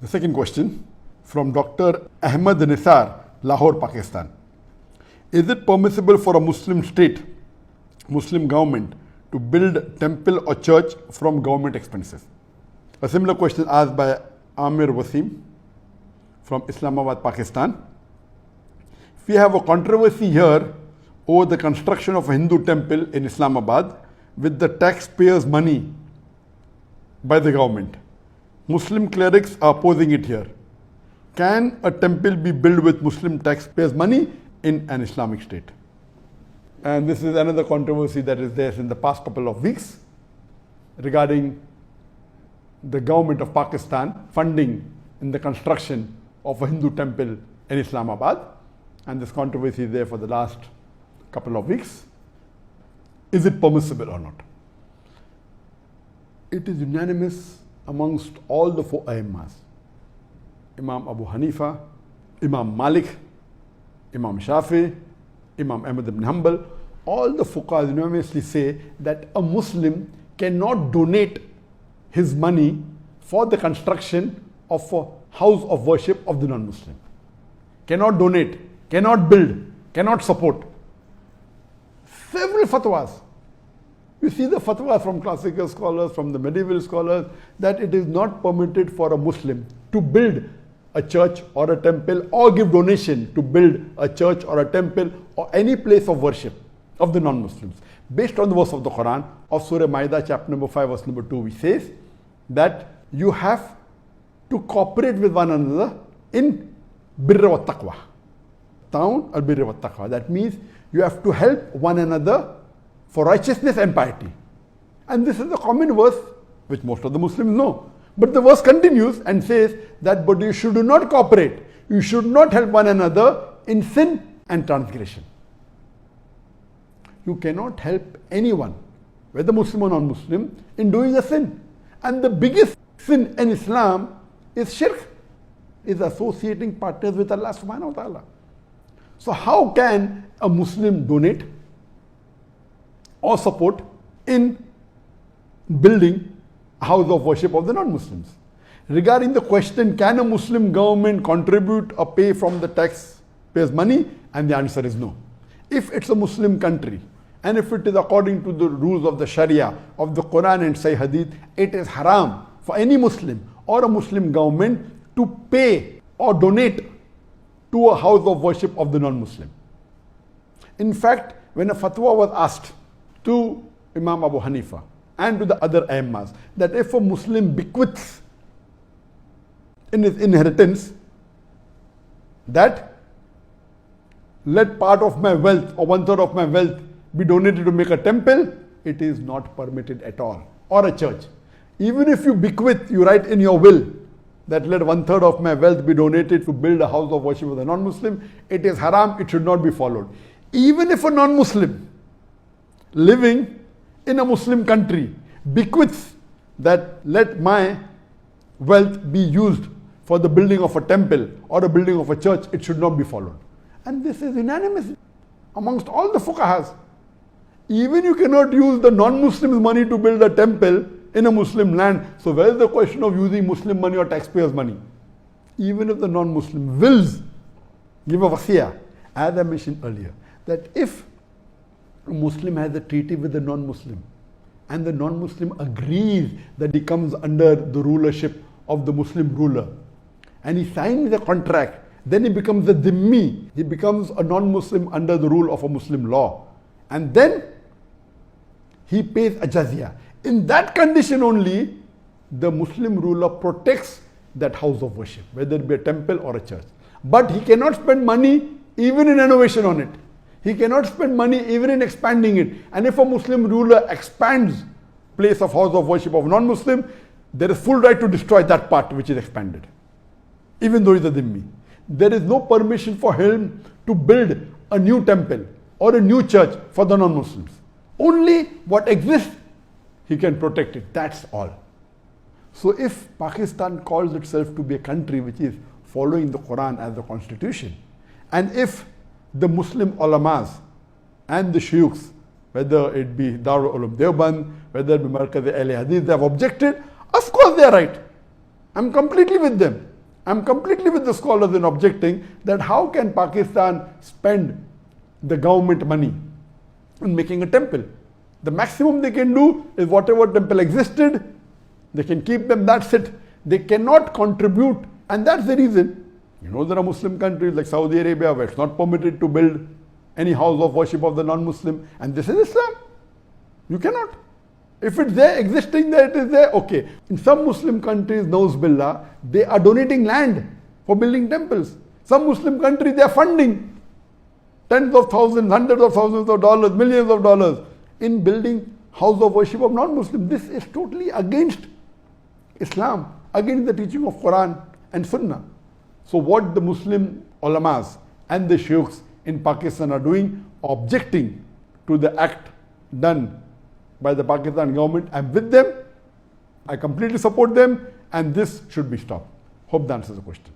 The second question from Dr. Ahmed Nisar, Lahore, Pakistan. Is it permissible for a Muslim state, Muslim government, to build temple or church from government expenses? A similar question asked by Amir Wasim from Islamabad, Pakistan. We have a controversy here over the construction of a Hindu temple in Islamabad with the taxpayers' money by the government. Muslim clerics are opposing it here. Can a temple be built with Muslim taxpayers' money in an Islamic state? And this is another controversy that is there in the past couple of weeks regarding the government of Pakistan funding in the construction of a Hindu temple in Islamabad. And this controversy is there for the last couple of weeks. Is it permissible or not? It is unanimous amongst all the four Aimmas, Imam Abu Hanifa, Imam Malik, Imam Shafi, Imam Ahmad ibn Hanbal. All the fuqahas unanimously say that a Muslim cannot donate his money for the construction of a house of worship of the non-Muslim. Cannot donate, cannot build, cannot support. Several fatwas. You see the fatwas from classical scholars, from the medieval scholars, that it is not permitted for a Muslim to build a church or a temple or give donation to build a church or a temple or any place of worship of the non-Muslims. Based on the verse of the Quran of Surah Ma'idah, chapter number 5, verse number 2, which says that you have to cooperate with one another in birra wa taqwa. Ta'awun al birra wa taqwa. That means you have to help one another for righteousness and piety. And this is a common verse which most of the Muslims know. But the verse continues and says that but you should not cooperate. You should not help one another in sin and transgression. You cannot help anyone, whether Muslim or non-Muslim, in doing a sin. And the biggest sin in Islam is shirk, is associating partners with Allah subhanahu wa ta'ala. So how can a Muslim donate or support in building a house of worship of the non-Muslims? Regarding the question, can a Muslim government contribute or pay from the taxpayers' money? And the answer is no. If it's a Muslim country, and if it is according to the rules of the Sharia, of the Quran and Sahih Hadith, it is haram for any Muslim or a Muslim government to pay or donate to a house of worship of the non-Muslim. In fact, when a fatwa was asked to Imam Abu Hanifa and to the other Aimmas that if a Muslim bequeaths in his inheritance that let part of my wealth or 1/3 of my wealth be donated to make a temple, it is not permitted at all, or a church. Even if you bequeath, you write in your will that let 1/3 of my wealth be donated to build a house of worship of the non-Muslim, it is haram, it should not be followed. Even if a non-Muslim living in a Muslim country bequeaths that let my wealth be used for the building of a temple or the building of a church, it should not be followed. And this is unanimous amongst all the fuqahas. Even you cannot use the non-Muslims' money to build a temple in a Muslim land. So where is the question of using Muslim money or taxpayers' money? Even if the non-Muslim wills give a wasiyah, as I mentioned earlier, that if a Muslim has a treaty with the non-Muslim and the non-Muslim agrees that he comes under the rulership of the Muslim ruler and he signs the contract, then he becomes a dhimmi, he becomes a non-Muslim under the rule of a Muslim law, and then he pays a jizya. In that condition only, the Muslim ruler protects that house of worship, whether it be a temple or a church. But he cannot spend money even in renovation on it. He cannot spend money even in expanding it. And if a Muslim ruler expands place of house of worship of non-Muslim, there is full right to destroy that part which is expanded, even though he is a dhimmi. There is no permission for him to build a new temple or a new church for the non-Muslims. Only what exists, he can protect it. That's all. So if Pakistan calls itself to be a country which is following the Quran as the constitution, and if the Muslim ulamas and the shuyukhs, whether it be Darul Ulum Deoband, whether it be Markaz Ahl Hadith, they have objected, of course they are right. I'm completely with them. I'm completely with the scholars in objecting that how can Pakistan spend the government money in making a temple? The maximum they can do is whatever temple existed, they can keep them, that's it. They cannot contribute, and that's the reason. You know, there are Muslim countries like Saudi Arabia where it's not permitted to build any house of worship of the non-Muslim, and this is Islam. You cannot. If it's there, existing there, it is there, okay. In some Muslim countries, Nauz Billah, they are donating land for building temples. Some Muslim countries, they are funding tens of thousands, hundreds of thousands of dollars, millions of dollars in building house of worship of non-Muslims. This is totally against Islam, against the teaching of Quran and Sunnah. So what the Muslim ulamas and the sheikhs in Pakistan are doing, objecting to the act done by the Pakistan government, I'm with them. I completely support them, and this should be stopped. Hope that answers the question.